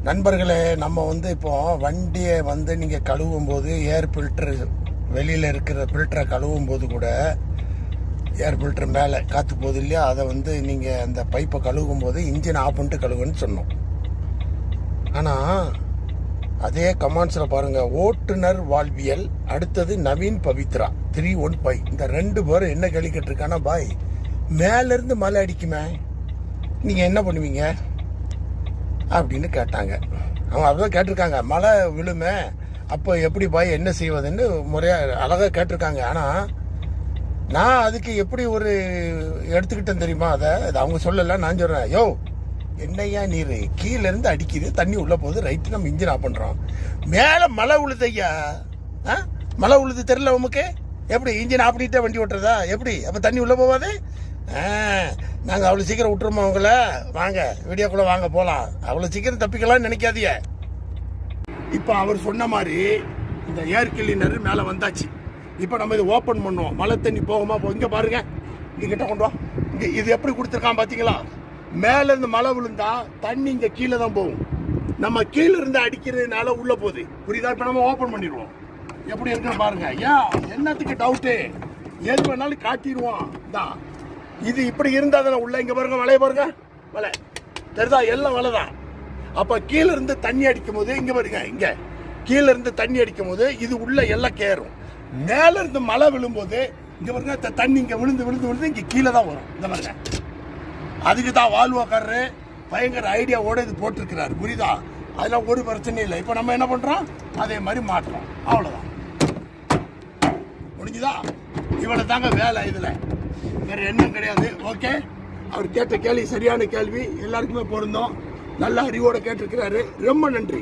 நண்பர்களே, நம்ம இப்போ வண்டியை நீங்கள் கழுவும் போது ஏர் ஃபில்டர் வெளியில் இருக்கிற ஃபில்டரை கழுவும் போது கூட ஏர் ஃபில்டர் மேலே காற்று போகுது இல்லையா, அதை நீங்கள் அந்த பைப்பை கழுவும் போது இன்ஜின் ஆஃப் பண்ணிட்டு கழுவுன்னு சொன்னோம். ஆனால் அதே கமாண்ட்ஸில் பாருங்கள், ஓட்டுநர் வாழ்வியல், அடுத்தது நவீன் பவித்ரா 315, இந்த 2 பேரும் என்ன கேள்வி கேட்டிருக்கானா, பாய் மேலேருந்து மழை அடிக்குமே, நீங்கள் என்ன பண்ணுவீங்க அப்படின்னு கேட்டாங்க. அவங்க அப்படிதான் கேட்டிருக்காங்க, மழை விழுமே அப்போ எப்படி பாய் என்ன செய்வதுன்னு முறையாக அழகாக கேட்டிருக்காங்க. ஆனால் நான் அதுக்கு எப்படி ஒரு எடுத்துக்கிட்டேன் தெரியுமா, அதை அவங்க சொல்லலை, நான் சொல்கிறேன். யோ என்னையா நீர் கீழேருந்து அடிக்குது, தண்ணி உள்ளே போகுது, ரைட்டு, நம்ம இன்ஜின் ஆஃப் பண்ணுறோம், மேலே மழை உழுது ஐயா, மழை உழுது தெரில உமக்கு, எப்படி இன்ஜின் ஆஃப் பண்ணிட்டே வண்டி ஓட்டுறதா எப்படி, அப்போ தண்ணி உள்ளே போகாது? நாங்கள் அவ்வளோ சீக்கிரம் விட்டுருமோ உங்களை, வாங்க வீடியோக்குள்ளே வாங்க போகலாம், அவ்வளோ சீக்கிரம் தப்பிக்கலாம்னு நினைக்காதீங்க. இப்போ அவர் சொன்ன மாதிரி இந்த ஏர் கிளீனர் மேலே வந்தாச்சு. இப்போ நம்ம இதை ஓப்பன் பண்ணுவோம், மழை தண்ணி போகுமா இங்கே பாருங்க, இங்கிட்ட கொண்டு வா, இங்கே இது எப்படி கொடுத்துருக்கான் பார்த்தீங்களா, மேலேருந்து மழை விழுந்தா தண்ணி இங்கே கீழே தான் போகும், நம்ம கீழே இருந்து அடிக்கிறதுனால உள்ளே போகுது, புரியுதா? இப்போ நம்ம ஓப்பன் பண்ணிடுவோம், எப்படி இருக்குன்னு பாருங்க. ஏன் என்னத்துக்கு டவுட்டு, எது வேணாலும் காட்டிடுவோம் தான். இது இப்படி இருந்தால் தானே உள்ள, இங்கே பாருங்க மழையை பாருங்க, மழை தெரியுதா, எல்லாம் மழை தான். அப்போ கீழே இருந்து தண்ணி அடிக்கும் போது இங்கே பாருங்க, இங்கே கீழே இருந்து தண்ணி அடிக்கும் போது இது உள்ள எல்லாம் கேறும், மேலே இருந்து மழை விழும்போது இங்கே பாருங்க தண்ணி இங்கே விழுந்து விழுந்து விழுந்து இங்கே கீழே தான் வரும். இந்த பாருங்க, அதுக்கு தான் வால்வோக்காரரு பயங்கர ஐடியாவோடு இது போட்டிருக்கிறாரு, புரியுதா? அதெல்லாம் ஒரு பிரச்சனையும் இல்லை. இப்போ நம்ம என்ன பண்ணுறோம், அதே மாதிரி மாட்டுறோம், அவ்வளோதான், முடிஞ்சுதா? இவ்வளோ தாங்க வேலை, இதில் வேறு எண்ணம் கிடையாது. ஓகே, அவர் கேட்ட கேள்வி சரியான கேள்வி, எல்லாருக்குமே பொருந்தோம், நல்ல அறிவோடு கேட்டிருக்கிறாரு, ரொம்ப நன்றி.